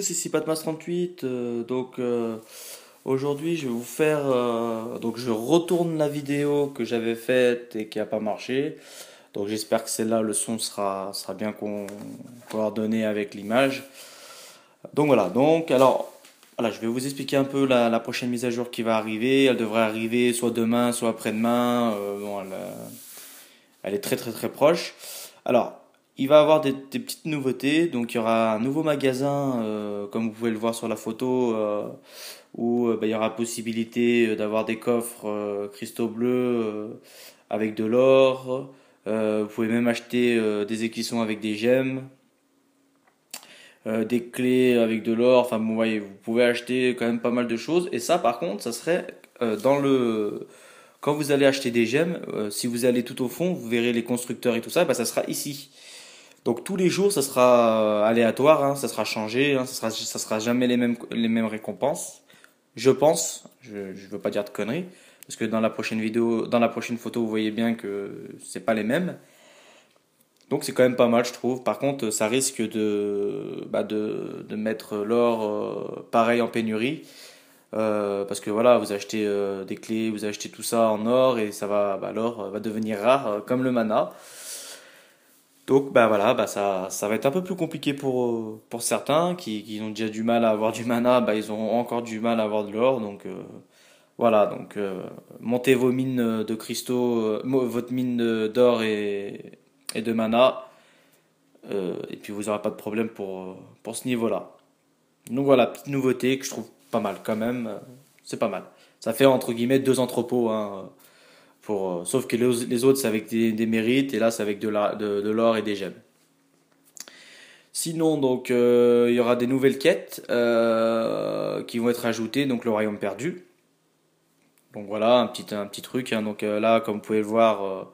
tous, ici Patmas38. Aujourd'hui, je vais vous faire. Donc, je retourne la vidéo que j'avais faite et qui n'a pas marché. Donc, j'espère que celle-là, le son sera bien coordonné avec l'image. Donc, voilà. Voilà, je vais vous expliquer un peu la prochaine mise à jour qui va arriver. Elle devrait arriver soit demain, soit après-demain. Elle est très, très, très proche. Alors, il va y avoir des petites nouveautés. Donc, il y aura un nouveau magasin, comme vous pouvez le voir sur la photo, où il y aura possibilité d'avoir des coffres cristaux bleus avec de l'or. Vous pouvez même acheter des écussons avec des gemmes, des clés avec de l'or. Enfin, vous voyez, vous pouvez acheter quand même pas mal de choses. Et ça, par contre, ça serait dans le quand vous allez acheter des gemmes, si vous allez tout au fond, vous verrez les constructeurs et tout ça, bah, ça sera ici. Donc tous les jours, ça sera aléatoire, hein, ça sera changé, hein, ça sera jamais les mêmes récompenses. Je pense, je ne veux pas dire de conneries, parce que dans la prochaine vidéo, dans la prochaine photo, vous voyez bien que c'est pas les mêmes. Donc c'est quand même pas mal, je trouve. Par contre, ça risque de mettre l'or pareil en pénurie. Parce que voilà, vous achetez des clés, vous achetez tout ça en or et l'or va devenir rare comme le mana. Donc bah voilà, ça va être un peu plus compliqué pour certains qui ont déjà du mal à avoir du mana, bah, ils auront encore du mal à avoir de l'or. Voilà, montez vos mines de cristaux, votre mine d'or et de mana, et puis vous n'aurez pas de problème pour ce niveau-là. Donc voilà, petite nouveauté que je trouve pas mal quand même, c'est pas mal. Ça fait entre guillemets deux entrepôts, hein, sauf que les autres c'est avec des mérites et là c'est avec de l'or et des gemmes. Sinon, il y aura des nouvelles quêtes qui vont être ajoutées, donc le royaume perdu. Donc voilà, un petit truc, hein. Là, comme vous pouvez le voir,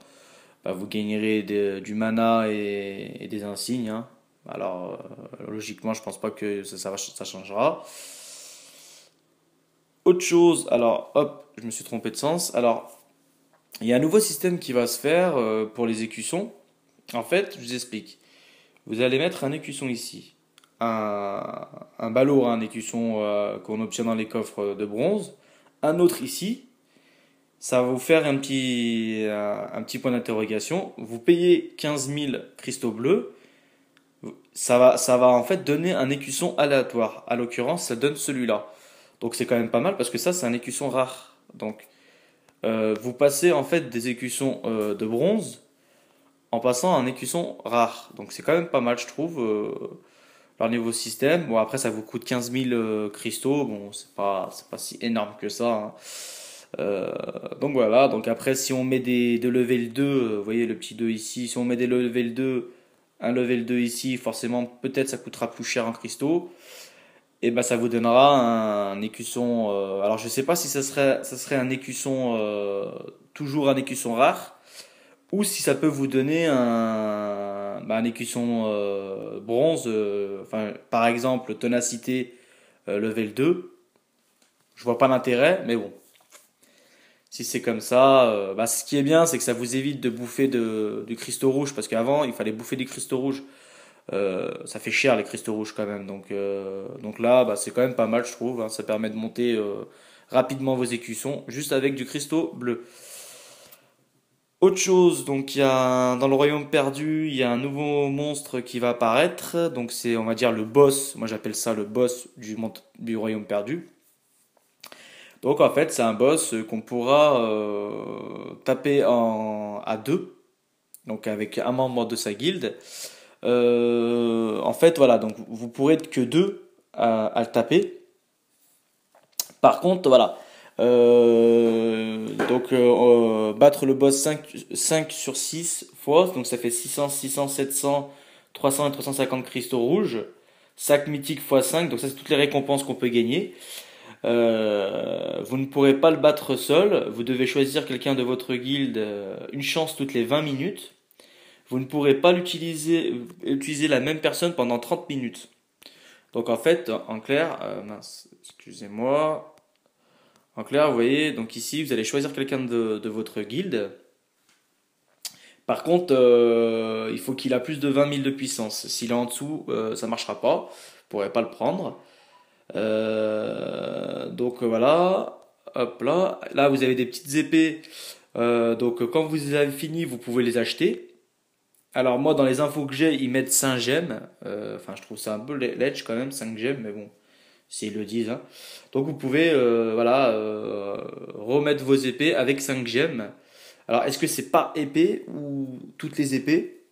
vous gagnerez du mana et des insignes, hein. Alors, logiquement, je pense pas que ça changera. Autre chose, alors hop, je me suis trompé de sens. Alors, il y a un nouveau système qui va se faire pour les écussons. En fait, je vous explique. Vous allez mettre un écusson ici, un ballot, un écusson qu'on obtient dans les coffres de bronze, un autre ici. Ça va vous faire un petit point d'interrogation. Vous payez 15 000 cristaux bleus. Ça va en fait donner un écusson aléatoire. À l'occurrence, ça donne celui-là. Donc c'est quand même pas mal parce que ça, c'est un écusson rare. Vous passez en fait des écussons de bronze en passant à un écusson rare. Donc c'est quand même pas mal, je trouve, leur niveau système. Bon, après, ça vous coûte 15 000 cristaux. Bon, c'est pas si énorme que ça, hein. Donc voilà, donc après si on met de level 2, vous voyez le petit 2 ici, si on met des level 2, un level 2 ici, forcément peut-être ça coûtera plus cher en cristaux, et ben ça vous donnera un écusson, alors je sais pas si ça serait un écusson, toujours un écusson rare, ou si ça peut vous donner un écusson bronze, enfin par exemple ténacité level 2, je vois pas l'intérêt, mais bon. Si c'est comme ça, ce qui est bien, c'est que ça vous évite de bouffer du cristaux rouge, parce qu'avant, il fallait bouffer des cristaux rouges. Ça fait cher les cristaux rouges quand même. Donc là, c'est quand même pas mal, je trouve, hein. Ça permet de monter rapidement vos écussons, juste avec du cristaux bleu. Autre chose, donc dans le royaume perdu, il y a un nouveau monstre qui va apparaître. Donc c'est, on va dire, le boss. Moi j'appelle ça le boss du royaume perdu. Donc en fait, c'est un boss qu'on pourra taper à deux, donc avec un membre de sa guilde. En fait, voilà, donc vous pourrez être que deux à le taper. Par contre, voilà, battre le boss 5 sur 6 fois, donc ça fait 600, 600, 700, 300 et 350 cristaux rouges. Sac mythique x 5, donc ça c'est toutes les récompenses qu'on peut gagner. Vous ne pourrez pas le battre seul. Vous devez choisir quelqu'un de votre guilde une chance toutes les 20 minutes. Vous ne pourrez pas utiliser la même personne pendant 30 minutes. Donc en fait, en clair, mince, excusez-moi. En clair, vous voyez, donc ici, vous allez choisir quelqu'un de votre guilde. Par contre, il faut qu'il a plus de 20 000 de puissance. S'il est en dessous, ça marchera pas. Vous pourrez pas le prendre. Donc voilà. Hop là. Là, vous avez des petites épées. Donc quand vous avez fini, vous pouvez les acheter. Alors moi, dans les infos que j'ai, ils mettent 5 gemmes. Enfin, je trouve ça un peu ledge quand même, 5 gemmes, mais bon, s'ils le disent, hein. Donc vous pouvez voilà, remettre vos épées avec 5 gemmes. Alors, est-ce que c'est par épée ou toutes les épées?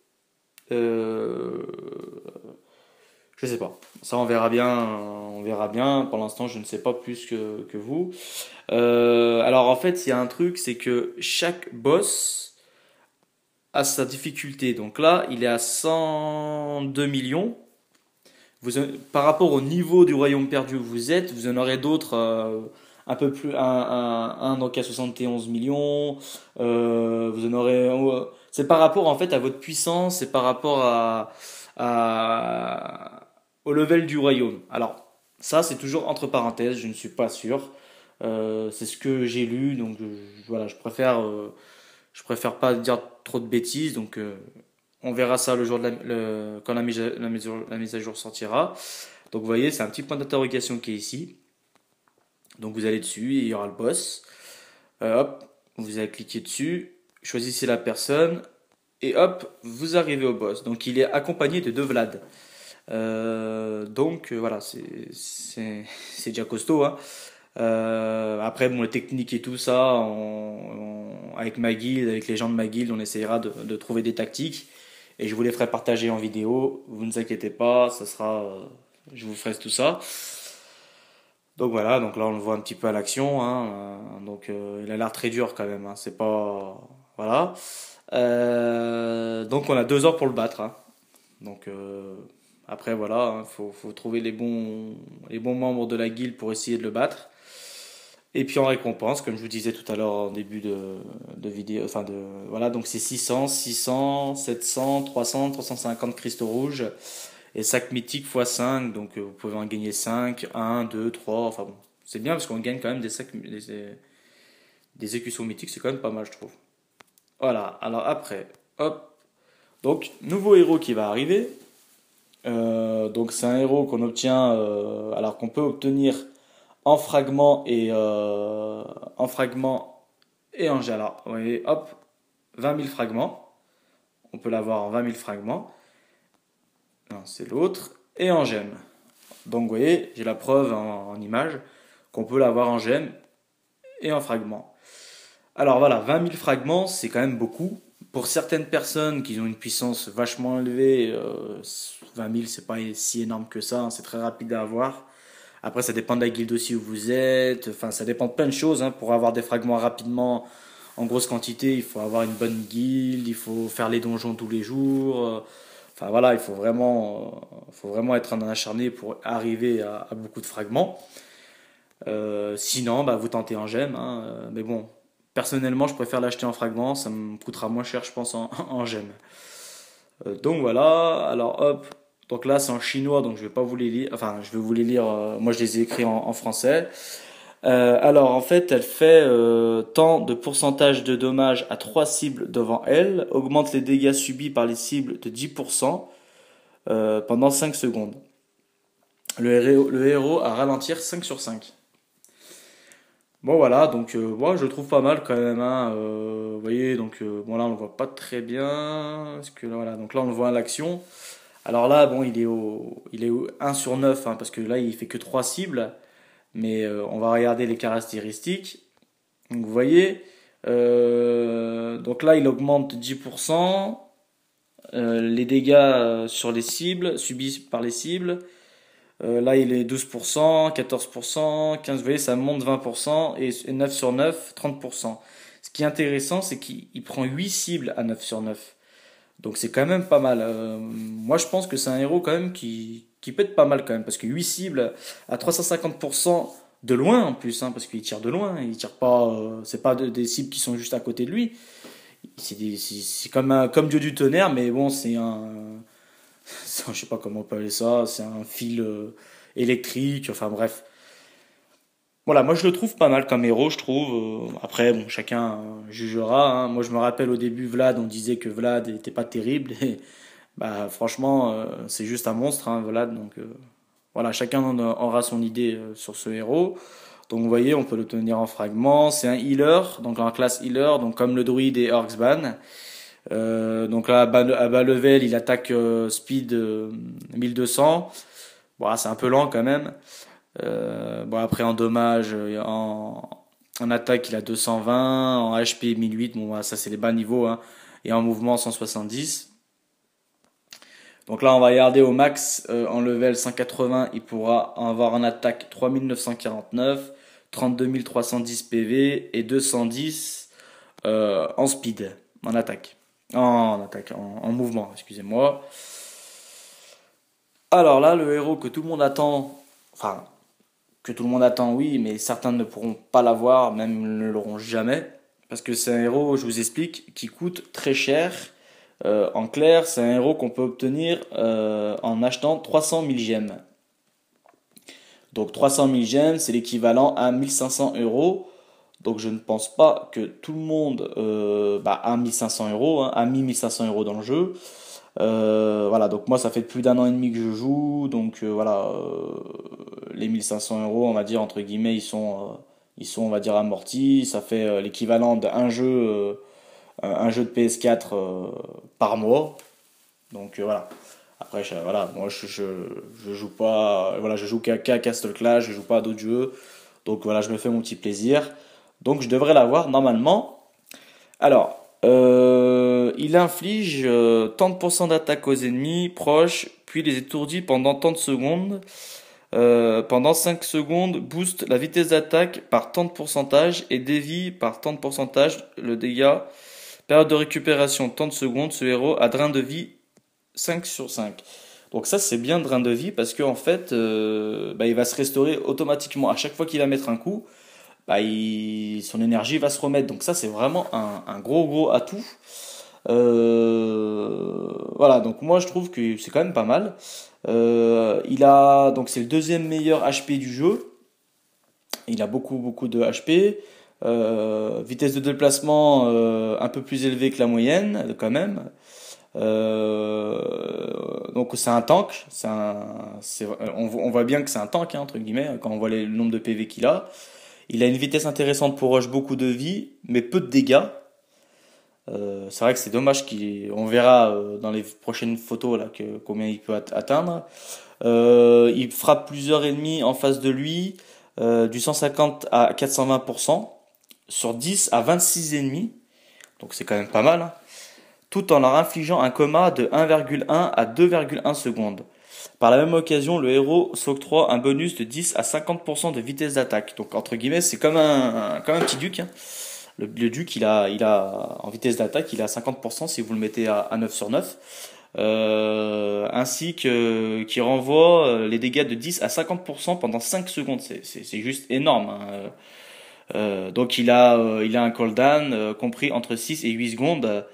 Euh, je sais pas. Ça, on verra bien. On verra bien. Pour l'instant, je ne sais pas plus que vous. Alors, en fait, il y a un truc, c'est que chaque boss a sa difficulté. Donc là, il est à 102 millions. Par rapport au niveau du royaume perdu où vous êtes, vous en aurez d'autres un peu plus. Un donc à 71 millions. Vous en aurez. C'est par rapport en fait à votre puissance, c'est par rapport au level du royaume. Alors, ça, c'est toujours entre parenthèses, je ne suis pas sûr. C'est ce que j'ai lu, donc voilà, je préfère pas dire trop de bêtises, donc on verra ça le jour de quand la mise à jour sortira. Donc vous voyez, c'est un petit point d'interrogation qui est ici. Donc vous allez dessus et il y aura le boss. Hop, vous allez cliquer dessus, choisissez la personne et hop, vous arrivez au boss. Donc il est accompagné de deux Vlad. Donc voilà, c'est déjà costaud, hein. Après, bon, les techniques et tout ça, avec ma guilde, avec les gens de ma guilde, on essayera de trouver des tactiques et je vous les ferai partager en vidéo. Vous ne vous inquiétez pas, ça sera, je vous ferai tout ça. Donc voilà, donc là on le voit un petit peu à l'action, hein, donc il a l'air très dur quand même, hein, c'est pas, voilà. Donc on a 2 heures pour le battre, hein. Donc après voilà, hein, faut trouver les bons membres de la guilde pour essayer de le battre. Et puis en récompense, comme je vous disais tout à l'heure en début de vidéo, enfin de voilà, donc c'est 600, 700, 300, 350 cristaux rouges et sac mythique x 5, donc vous pouvez en gagner 5, 1, 2, 3, enfin bon, c'est bien parce qu'on gagne quand même des écussons mythiques, c'est quand même pas mal je trouve. Voilà, alors après, hop, donc nouveau héros qui va arriver. Donc c'est un héros qu'on obtient, alors qu'on peut obtenir en fragments et en gel. Alors, vous voyez, hop, 20 000 fragments. On peut l'avoir en 20 000 fragments. Non, c'est l'autre. Et en gemme. Donc, vous voyez, j'ai la preuve en image qu'on peut l'avoir en gemme et en fragments. Alors voilà, 20 000 fragments, c'est quand même beaucoup. Pour certaines personnes qui ont une puissance vachement élevée, 20 000, c'est pas si énorme que ça, hein, c'est très rapide à avoir. Après, ça dépend de la guilde aussi où vous êtes. Enfin, ça dépend de plein de choses, hein. Pour avoir des fragments rapidement en grosse quantité, il faut avoir une bonne guilde, il faut faire les donjons tous les jours. Enfin voilà, faut vraiment être un acharné pour arriver à beaucoup de fragments. Sinon, bah, vous tentez en gemme, hein. Mais bon, personnellement, je préfère l'acheter en fragments. Ça me coûtera moins cher, je pense, en gemme. Donc voilà, alors hop. Donc là, c'est en chinois, donc je vais pas vous les lire. Enfin, je vais vous les lire. Moi, je les ai écrits en français. Alors, en fait, elle fait tant de pourcentage de dommages à 3 cibles devant elle, augmente les dégâts subis par les cibles de 10% pendant 5 secondes. Le héros à ralentir 5 sur 5. Bon voilà, donc moi je le trouve pas mal quand même, hein. Vous voyez, donc bon là on le voit pas très bien. Parce que là, voilà, donc là on le voit à l'action. Alors là, bon, il est au 1 sur 9, hein, parce que là il fait que 3 cibles. Mais on va regarder les caractéristiques. Donc vous voyez, donc là il augmente de 10%, les dégâts sur les cibles, subis par les cibles. Là il est 12%, 14%, 15%, vous voyez ça monte 20% et 9 sur 9, 30%. Ce qui est intéressant c'est qu'il prend 8 cibles à 9 sur 9. Donc c'est quand même pas mal. Moi je pense que c'est un héros quand même qui peut être pas mal quand même. Parce que 8 cibles à 350% de loin en plus, hein, parce qu'il tire de loin. Il tire pas. C'est pas des cibles qui sont juste à côté de lui. C'est comme, comme Dieu du tonnerre, mais bon, je sais pas comment on peut appeler ça. C'est un fil électrique. Enfin bref. Voilà, moi je le trouve pas mal comme héros, je trouve. Après, bon, chacun jugera, hein. Moi je me rappelle au début, Vlad, on disait que Vlad était pas terrible. Et, bah, franchement, c'est juste un monstre, hein, Vlad. Donc voilà, chacun aura son idée sur ce héros. Donc vous voyez, on peut le tenir en fragments. C'est un healer, donc en classe healer, donc comme le druide et Orcsban. Donc là, à bas level, il attaque speed 1200. Bon, c'est un peu lent quand même. Bon, après en dommage, en attaque, il a 220, en HP 1008. Bon, voilà, ça c'est les bas niveaux, hein. Et en mouvement 170. Donc là, on va regarder au max en level 180, il pourra avoir en attaque 3949, 32310 PV et 210 en speed, en attaque. En mouvement, excusez-moi. Alors là, le héros que tout le monde attend, enfin, que tout le monde attend, oui, mais certains ne pourront pas l'avoir, même ne l'auront jamais. Parce que c'est un héros, je vous explique, qui coûte très cher. En clair, c'est un héros qu'on peut obtenir en achetant 300 000 gemmes. Donc 300 000 gemmes, c'est l'équivalent à 1500 euros. Donc je ne pense pas que tout le monde a 1500 euros, hein, a mis 1500 euros dans le jeu. Voilà, donc moi ça fait plus d'un an et demi que je joue, donc voilà, les 1500 euros, on va dire, entre guillemets, on va dire, amortis. Ça fait l'équivalent d'un jeu, un jeu de PS4 par mois. Donc voilà. Après, voilà, moi je joue pas, voilà, je joue qu'à Castle Clash, je joue pas à d'autres jeux. Donc voilà, je me fais mon petit plaisir. Donc je devrais l'avoir normalement. Alors, il inflige tant de pourcents d'attaque aux ennemis proches, puis les étourdit pendant tant de secondes. Pendant 5 secondes, booste la vitesse d'attaque par tant de pourcentage et dévie par tant de pourcentage le dégât. Période de récupération, tant de secondes, ce héros a drain de vie 5 sur 5. Donc ça c'est bien drain de vie parce qu'en fait il va se restaurer automatiquement à chaque fois qu'il va mettre un coup. Son énergie va se remettre. Donc ça c'est vraiment un gros atout. Voilà, donc moi je trouve que c'est quand même pas mal. Donc c'est le deuxième meilleur HP du jeu. Il a beaucoup de HP. Vitesse de déplacement un peu plus élevée que la moyenne quand même. Donc c'est un tank. On voit bien que c'est un tank, hein, entre guillemets, quand on voit le nombre de PV qu'il a. Il a une vitesse intéressante pour rush, beaucoup de vie, mais peu de dégâts. C'est vrai que c'est dommage on verra dans les prochaines photos là combien il peut atteindre. Il frappe plusieurs ennemis en face de lui, du 150 à 420%, sur 10 à 26 ennemis. Donc c'est quand même pas mal, hein, tout en leur infligeant un coma de 1,1 à 2,1 secondes. Par la même occasion, le héros s'octroie un bonus de 10 à 50% de vitesse d'attaque. Donc entre guillemets, c'est comme un petit duc, hein. Le duc, en vitesse d'attaque, il a 50% si vous le mettez à 9 sur 9. Ainsi qui renvoie les dégâts de 10 à 50% pendant 5 secondes. C'est juste énorme, hein. Donc il a un cooldown compris entre 6 et 8 secondes.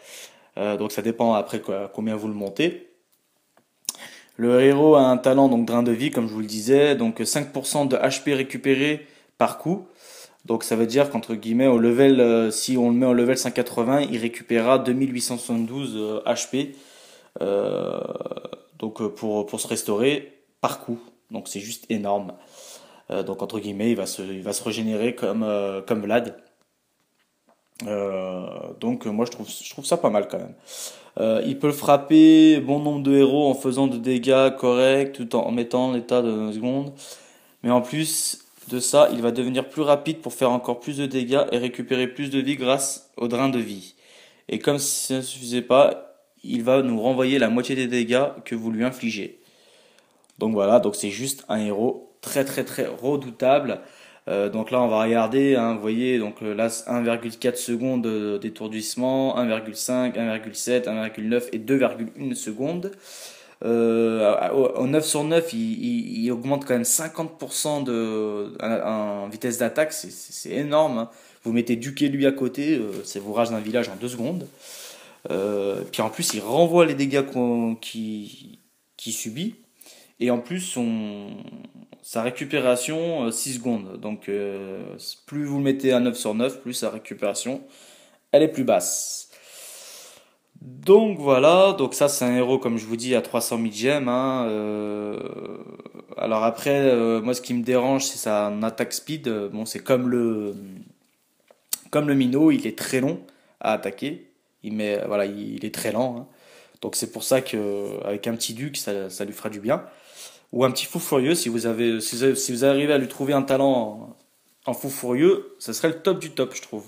Donc ça dépend après combien vous le montez. Le héros a un talent, donc drain de vie, comme je vous le disais, donc 5% de HP récupéré par coup. Donc ça veut dire qu'entre guillemets, si on le met au level 180, il récupérera 2872 HP. Donc pour se restaurer par coup. Donc c'est juste énorme. Donc entre guillemets, il va se régénérer comme Vlad. Donc moi je trouve ça pas mal quand même. Il peut frapper bon nombre de héros en faisant de dégâts corrects tout en mettant l'état de seconde. Mais en plus de ça, il va devenir plus rapide pour faire encore plus de dégâts et récupérer plus de vie grâce au drain de vie. Et comme si ça ne suffisait pas, il va nous renvoyer la moitié des dégâts que vous lui infligez. Donc voilà, donc c'est juste un héros très redoutable. Donc là on va regarder, hein, vous voyez, donc là 1,4 secondes d'étourdissement, 1,5, 1,7, 1,9 et 2,1 secondes. Au 9 sur 9, il augmente quand même 50% en vitesse d'attaque, c'est énorme, hein. Vous mettez Duke et lui à côté, ça vous rage d'un village en 2 secondes. Puis en plus, il renvoie les dégâts qu'il subit. Et en plus, sa récupération, 6 secondes. Donc, plus vous le mettez à 9 sur 9, plus sa récupération, elle est plus basse. Donc voilà, donc ça c'est un héros comme je vous dis à 300 000 gemmes, hein. Alors après, moi ce qui me dérange c'est sa attaque speed. Bon c'est comme le minot, il est très long à attaquer. Voilà, il est très lent, hein. Donc c'est pour ça que avec un petit duc ça lui fera du bien. Ou un petit fou furieux si vous arrivez à lui trouver un talent en fou furieux, ça serait le top du top je trouve.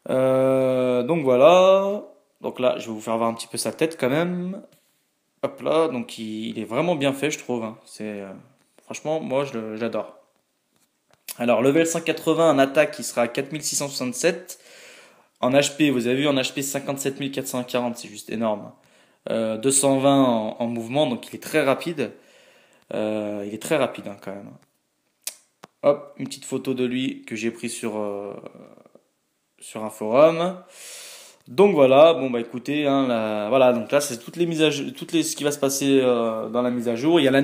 Donc voilà. Donc là, je vais vous faire voir un petit peu sa tête quand même. Hop là, donc il est vraiment bien fait, je trouve, hein. Franchement, moi, j'adore. Alors, level 180 en attaque, il sera à 4667. En HP, vous avez vu, en HP 57440, c'est juste énorme. 220 en mouvement, donc il est très rapide. Il est très rapide hein, quand même. Hop, une petite photo de lui que j'ai pris sur un forum. Donc voilà, bon bah écoutez, hein, voilà, donc là c'est toutes les mises à jour, ce qui va se passer dans la mise à jour. Il y a la